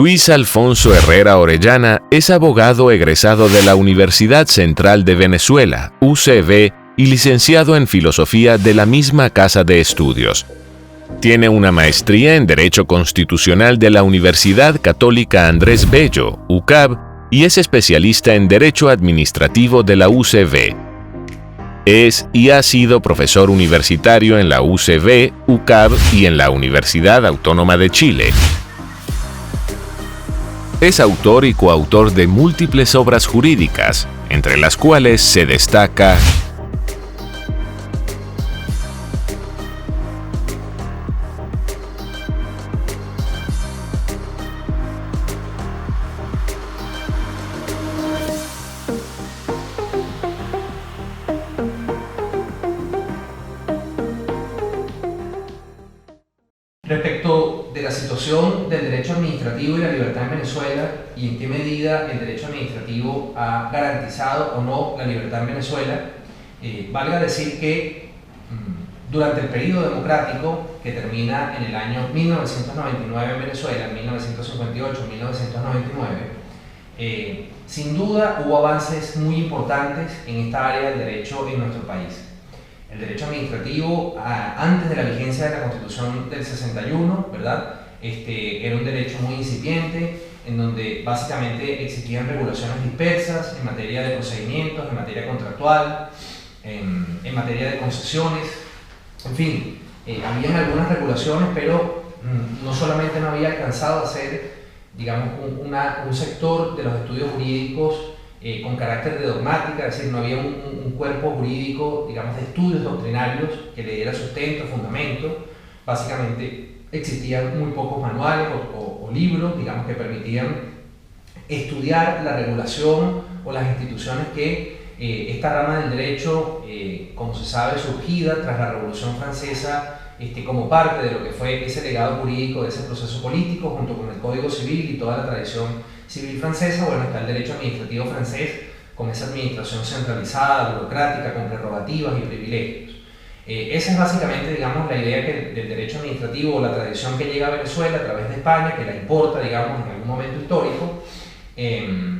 Luis Alfonso Herrera Orellana es abogado egresado de la Universidad Central de Venezuela, UCV, y licenciado en Filosofía de la misma casa de estudios. Tiene una maestría en Derecho Constitucional de la Universidad Católica Andrés Bello, UCAB, y es especialista en Derecho Administrativo de la UCV. Es y ha sido profesor universitario en la UCV, UCAB y en la Universidad Autónoma de Chile. Es autor y coautor de múltiples obras jurídicas, entre las cuales se destaca respecto de la situación del derecho administrativo y la libertad en Venezuela y en qué medida el derecho administrativo ha garantizado o no la libertad en Venezuela, valga decir que durante el periodo democrático que termina en el año 1999 en Venezuela, en 1958-1999, sin duda hubo avances muy importantes en esta área del derecho en nuestro país. El derecho administrativo, antes de la vigencia de la Constitución del 61, ¿verdad? Era un derecho muy incipiente, en donde básicamente existían regulaciones dispersas en materia de procedimientos, en materia contractual, en materia de concesiones, en fin, habían algunas regulaciones, pero no solamente no había alcanzado a ser, digamos, un sector de los estudios jurídicos con carácter de dogmática, es decir, no había un cuerpo jurídico, digamos, de estudios doctrinarios que le diera sustento, fundamento. Básicamente existían muy pocos manuales o libros, digamos, que permitían estudiar la regulación o las instituciones que esta rama del derecho, como se sabe, surgida tras la Revolución Francesa, como parte de lo que fue ese legado jurídico de ese proceso político, junto con el Código Civil y toda la tradición civil francesa. Bueno, está el derecho administrativo francés, con esa administración centralizada, burocrática, con prerrogativas y privilegios. Esa es básicamente, digamos, la idea del derecho administrativo o la tradición que llega a Venezuela a través de España, que la importa, digamos, en algún momento histórico,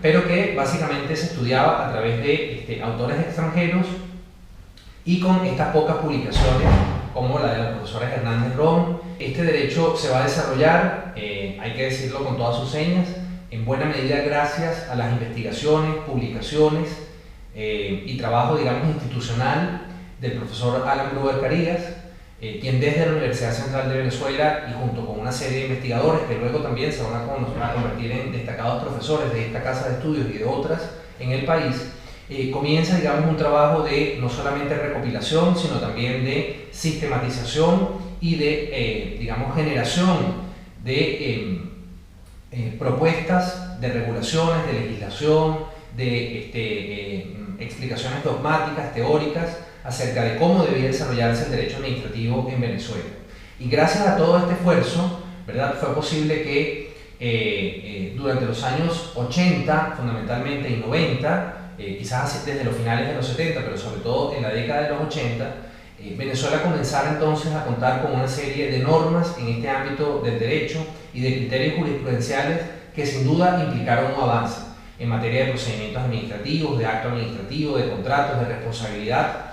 pero que básicamente se estudiaba a través de autores extranjeros y con estas pocas publicaciones, como la de la profesora Hernández Ron. Este derecho se va a desarrollar, hay que decirlo con todas sus señas, en buena medida gracias a las investigaciones, publicaciones y trabajo, digamos, institucional del profesor Alan Gruber Carías, quien desde la Universidad Central de Venezuela y junto con una serie de investigadores que luego también se van a convertir en destacados profesores de esta casa de estudios y de otras en el país, comienza, digamos, un trabajo de no solamente recopilación, sino también de sistematización y de, digamos, generación de propuestas de regulaciones, de legislación, de explicaciones dogmáticas, teóricas, acerca de cómo debía desarrollarse el derecho administrativo en Venezuela. Y gracias a todo este esfuerzo, ¿verdad?, fue posible que durante los años 80, fundamentalmente, y 90, quizás desde los finales de los 70, pero sobre todo en la década de los 80, Venezuela comenzara entonces a contar con una serie de normas en este ámbito del derecho y de criterios jurisprudenciales que sin duda implicaron un avance en materia de procedimientos administrativos, de acto administrativo, de contratos, de responsabilidad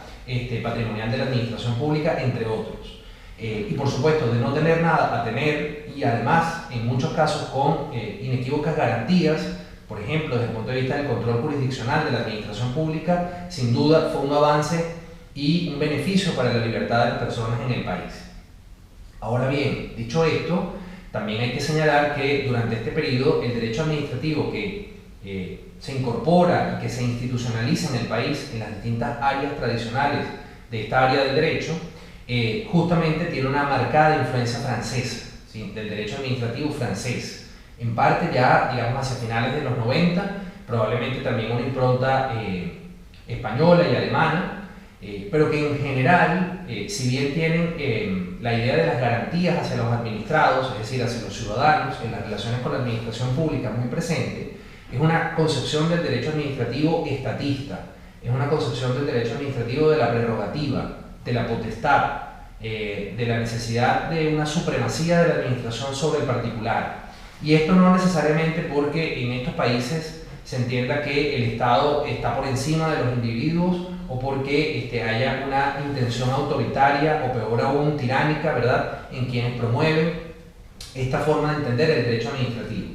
patrimonial de la administración pública, entre otros. Y por supuesto, de no tener nada a tener, y además en muchos casos con inequívocas garantías, por ejemplo, desde el punto de vista del control jurisdiccional de la administración pública, sin duda fue un avance y un beneficio para la libertad de las personas en el país. Ahora bien, dicho esto, también hay que señalar que durante este periodo el derecho administrativo que se incorpora y que se institucionaliza en el país en las distintas áreas tradicionales de esta área del derecho, justamente tiene una marcada influencia francesa, ¿sí?, del derecho administrativo francés. En parte ya, digamos, hacia finales de los 90, probablemente también una impronta española y alemana, pero que en general, si bien tienen la idea de las garantías hacia los administrados, es decir, hacia los ciudadanos, en las relaciones con la administración pública muy presente, es una concepción del derecho administrativo estatista, es una concepción del derecho administrativo de la prerrogativa, de la potestad, de la necesidad de una supremacía de la administración sobre el particular, Y esto no necesariamente porque en estos países se entienda que el Estado está por encima de los individuos o porque haya una intención autoritaria o peor aún tiránica, ¿verdad?, en quienes promueven esta forma de entender el derecho administrativo,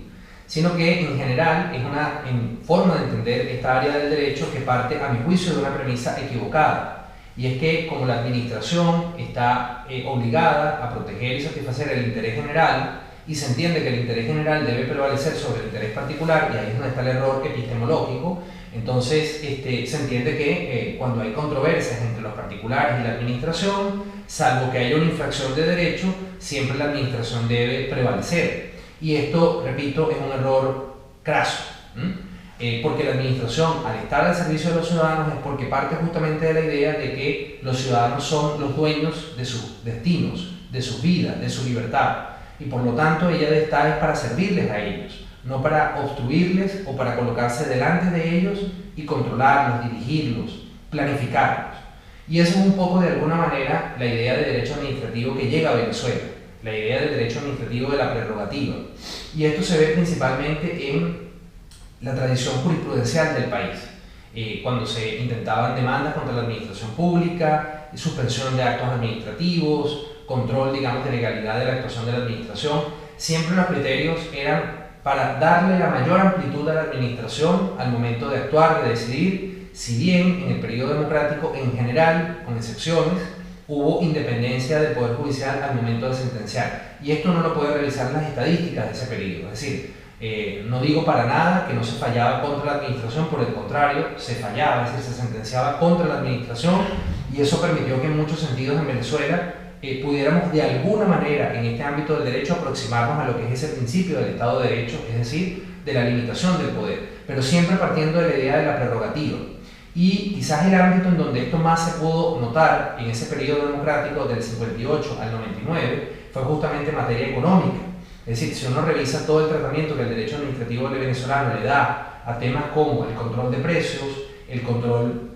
sino que en general es una forma de entender esta área del derecho que parte, a mi juicio, de una premisa equivocada, y es que como la administración está obligada a proteger y satisfacer el interés general, y se entiende que el interés general debe prevalecer sobre el interés particular, y ahí es donde está el error epistemológico. Entonces se entiende que cuando hay controversias entre los particulares y la administración, salvo que haya una infracción de derecho, siempre la administración debe prevalecer. Y esto, repito, es un error craso, porque la administración, al estar al servicio de los ciudadanos, es porque parte justamente de la idea de que los ciudadanos son los dueños de sus destinos, de sus vidas, de su libertad. Y por lo tanto ella está es para servirles a ellos, no para obstruirles o para colocarse delante de ellos y controlarlos, dirigirlos, planificarlos. Y eso es un poco, de alguna manera, la idea de derecho administrativo que llega a Venezuela, la idea del derecho administrativo de la prerrogativa. Y esto se ve principalmente en la tradición jurisprudencial del país, cuando se intentaban demandas contra la administración pública, suspensión de actos administrativos, control, digamos, de legalidad de la actuación de la administración. Siempre los criterios eran para darle la mayor amplitud a la administración al momento de actuar, de decidir, si bien en el periodo democrático en general, con excepciones, hubo independencia del Poder Judicial al momento de sentenciar. Y esto no lo puede revisar las estadísticas de ese periodo. Es decir, no digo para nada que no se fallaba contra la administración, por el contrario, se fallaba, es decir, se sentenciaba contra la administración, y eso permitió que en muchos sentidos en Venezuela pudiéramos de alguna manera en este ámbito del derecho aproximarnos a lo que es ese principio del Estado de Derecho, es decir, de la limitación del poder, pero siempre partiendo de la idea de la prerrogativa. Y quizás el ámbito en donde esto más se pudo notar en ese periodo democrático del 58 al 99 fue justamente en materia económica. Es decir, si uno revisa todo el tratamiento que el derecho administrativo venezolano le da a temas como el control de precios, el control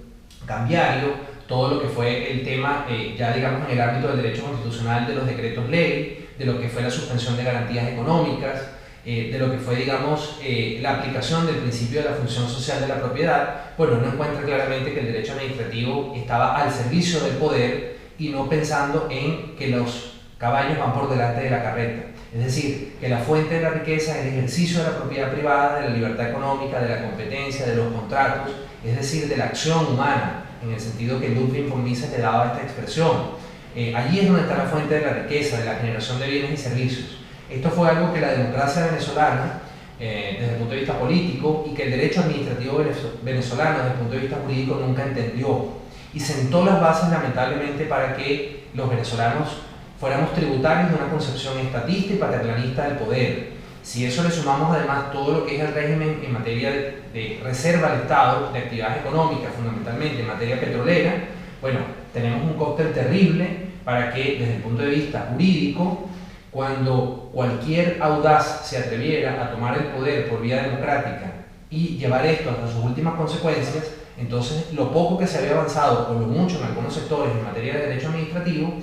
cambiario, todo lo que fue el tema, ya digamos en el ámbito del derecho constitucional, de los decretos ley, de lo que fue la suspensión de garantías económicas, de lo que fue, digamos, la aplicación del principio de la función social de la propiedad, bueno, uno encuentra claramente que el derecho administrativo estaba al servicio del poder y no pensando en que los caballos van por delante de la carreta. Es decir, que la fuente de la riqueza es el ejercicio de la propiedad privada, de la libertad económica, de la competencia, de los contratos, es decir, de la acción humana, en el sentido que Ludwig von Mises le daba esta expresión. Allí es donde está la fuente de la riqueza, de la generación de bienes y servicios. Esto fue algo que la democracia venezolana, desde el punto de vista político, y que el derecho administrativo venezolano, desde el punto de vista jurídico, nunca entendió. Y sentó las bases, lamentablemente, para que los venezolanos fuéramos tributarios de una concepción estatista y paternalista del poder. Si eso le sumamos además todo lo que es el régimen en materia de reserva al Estado, de actividades económicas, fundamentalmente en materia petrolera, bueno, tenemos un cóctel terrible para que desde el punto de vista jurídico, cuando cualquier audaz se atreviera a tomar el poder por vía democrática y llevar esto hasta sus últimas consecuencias, entonces lo poco que se había avanzado, o lo mucho en algunos sectores en materia de derecho administrativo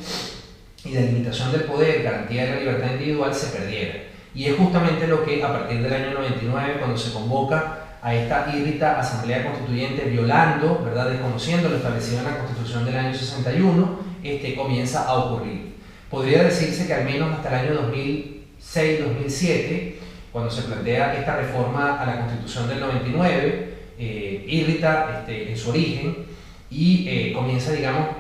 y de limitación del poder, garantía de la libertad individual, se perdiera. Y es justamente lo que a partir del año 99, cuando se convoca a esta írrita Asamblea Constituyente, violando, ¿verdad?, desconociendo lo establecido en la Constitución del año 61, comienza a ocurrir. Podría decirse que al menos hasta el año 2006-2007, cuando se plantea esta reforma a la Constitución del 99, írrita en su origen, y comienza, digamos,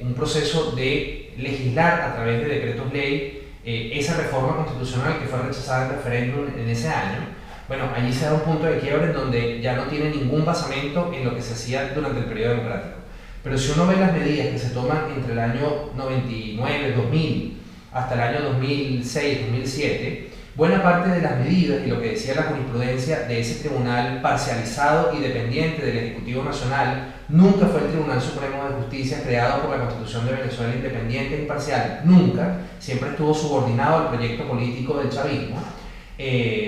un proceso de legislar a través de decretos ley esa reforma constitucional que fue rechazada en referéndum en ese año. Bueno, allí se da un punto de quiebre en donde ya no tiene ningún basamento en lo que se hacía durante el periodo democrático. Pero si uno ve las medidas que se toman entre el año 99, 2000, hasta el año 2006, 2007, buena parte de las medidas y lo que decía la jurisprudencia de ese tribunal parcializado y dependiente del Ejecutivo Nacional nunca fue el Tribunal Supremo de Justicia creado por la Constitución de Venezuela, independiente e imparcial, nunca, siempre estuvo subordinado al proyecto político del chavismo.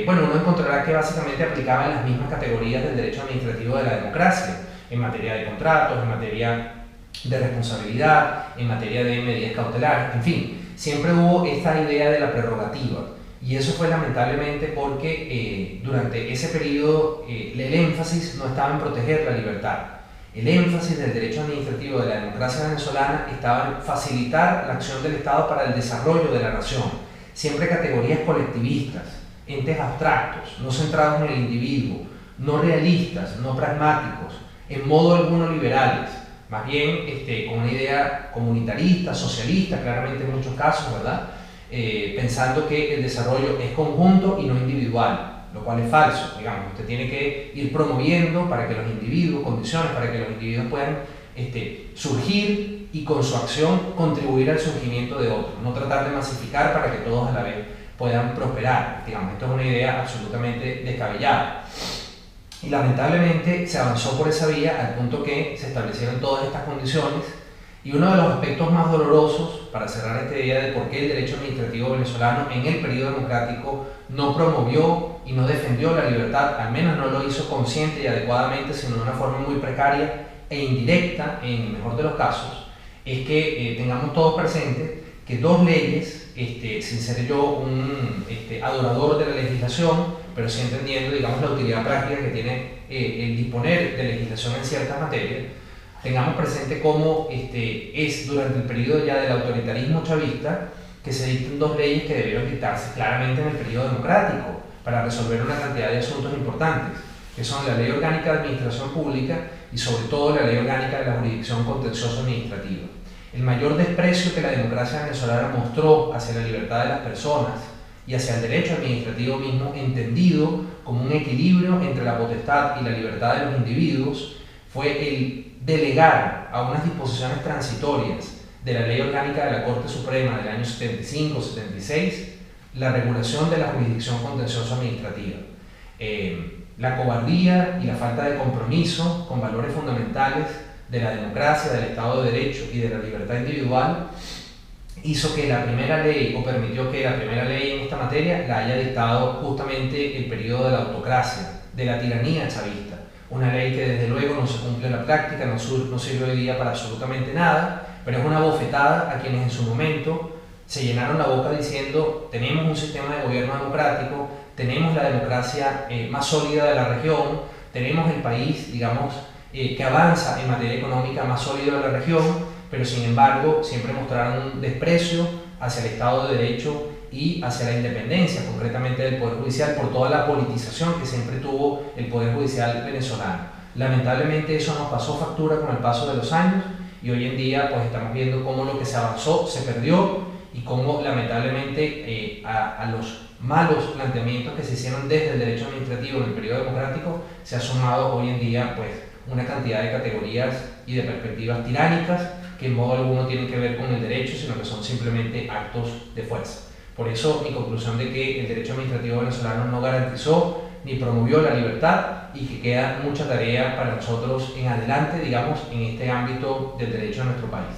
Bueno, uno encontrará que básicamente aplicaban las mismas categorías del derecho administrativo de la democracia, en materia de contratos, en materia de responsabilidad, en materia de medidas cautelares, en fin, siempre hubo esta idea de la prerrogativa. Y eso fue lamentablemente porque durante ese periodo el énfasis no estaba en proteger la libertad. El énfasis del derecho administrativo de la democracia venezolana estaba en facilitar la acción del Estado para el desarrollo de la nación. Siempre categorías colectivistas, entes abstractos, no centrados en el individuo, no realistas, no pragmáticos, en modo alguno liberales, más bien con una idea comunitarista, socialista, claramente en muchos casos, ¿verdad? Pensando que el desarrollo es conjunto y no individual, lo cual es falso. Digamos, usted tiene que ir promoviendo para que los individuos, condiciones para que los individuos puedan surgir y con su acción contribuir al surgimiento de otros, no tratar de masificar para que todos a la vez puedan prosperar. Digamos, esto es una idea absolutamente descabellada. Y lamentablemente se avanzó por esa vía al punto que se establecieron todas estas condiciones. Y uno de los aspectos más dolorosos, para cerrar esta idea de por qué el derecho administrativo venezolano en el periodo democrático no promovió y no defendió la libertad, al menos no lo hizo consciente y adecuadamente, sino de una forma muy precaria e indirecta, en el mejor de los casos, es que tengamos todos presentes que dos leyes, sin ser yo un adorador de la legislación, pero sí entendiendo, digamos, la utilidad práctica que tiene el disponer de legislación en ciertas materias, tengamos presente cómo es durante el periodo ya del autoritarismo chavista que se dictan dos leyes que debieron dictarse claramente en el periodo democrático para resolver una cantidad de asuntos importantes, que son la Ley Orgánica de Administración Pública y sobre todo la Ley Orgánica de la Jurisdicción Contencioso Administrativa. El mayor desprecio que la democracia venezolana mostró hacia la libertad de las personas y hacia el derecho administrativo mismo, entendido como un equilibrio entre la potestad y la libertad de los individuos, fue el delegar a unas disposiciones transitorias de la Ley Orgánica de la Corte Suprema del año 75-76 la regulación de la jurisdicción contencioso administrativa. La cobardía y la falta de compromiso con valores fundamentales de la democracia, del Estado de Derecho y de la libertad individual hizo que la primera ley, o permitió que la primera ley en esta materia la haya dictado justamente el periodo de la autocracia, de la tiranía chavista. Una ley que desde luego no se cumple en la práctica, no sirve hoy día para absolutamente nada, pero es una bofetada a quienes en su momento se llenaron la boca diciendo: tenemos un sistema de gobierno democrático, tenemos la democracia más sólida de la región, tenemos el país, digamos, que avanza en materia económica más sólido de la región, pero sin embargo siempre mostraron un desprecio hacia el Estado de Derecho y hacia la independencia, concretamente del Poder Judicial, por toda la politización que siempre tuvo el Poder Judicial venezolano. Lamentablemente eso nos pasó factura con el paso de los años y hoy en día pues estamos viendo cómo lo que se avanzó se perdió y cómo lamentablemente a los malos planteamientos que se hicieron desde el derecho administrativo en el periodo democrático se ha sumado hoy en día pues una cantidad de categorías y de perspectivas tiránicas que en modo alguno tienen que ver con el derecho, sino que son simplemente actos de fuerza. Por eso mi conclusión de que el derecho administrativo venezolano no garantizó ni promovió la libertad y que queda mucha tarea para nosotros en adelante, digamos, en este ámbito del derecho de nuestro país.